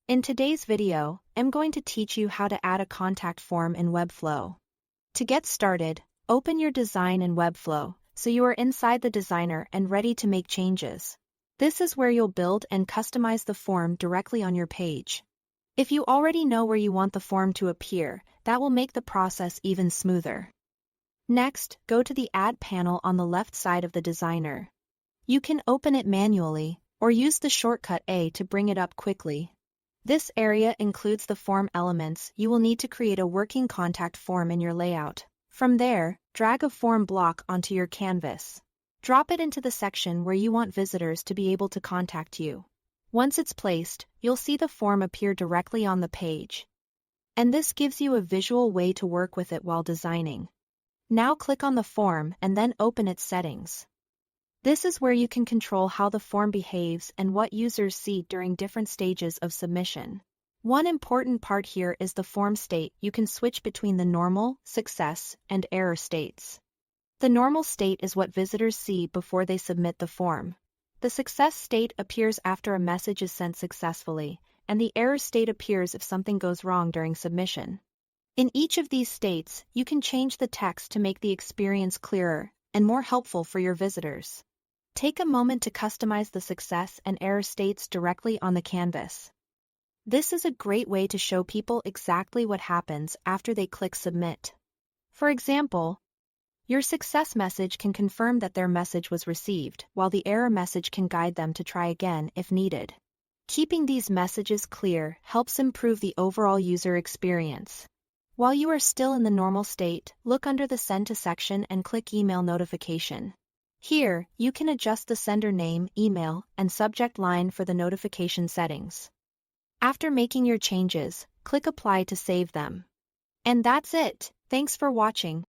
In today's video, I'm going to teach you how to add a contact form in Webflow. To get started, open your design in Webflow, so you are inside the designer and ready to make changes. This is where you'll build and customize the form directly on your page. If you already know where you want the form to appear, that will make the process even smoother. Next, go to the Add panel on the left side of the designer. You can open it manually, or use the shortcut A to bring it up quickly. This area includes the form elements you will need to create a working contact form in your layout. From there, drag a form block onto your canvas. Drop it into the section where you want visitors to be able to contact you. Once it's placed, you'll see the form appear directly on the page. And this gives you a visual way to work with it while designing. Now click on the form and then open its settings. This is where you can control how the form behaves and what users see during different stages of submission. One important part here is the form state. You can switch between the normal, success, and error states. The normal state is what visitors see before they submit the form. The success state appears after a message is sent successfully, and the error state appears if something goes wrong during submission. In each of these states, you can change the text to make the experience clearer and more helpful for your visitors. Take a moment to customize the success and error states directly on the canvas. This is a great way to show people exactly what happens after they click Submit. For example, your success message can confirm that their message was received, while the error message can guide them to try again if needed. Keeping these messages clear helps improve the overall user experience. While you are still in the normal state, look under the Send to section and click Email Notification. Here, you can adjust the sender name, email, and subject line for the notification settings. After making your changes, click Apply to save them. And that's it. Thanks for watching.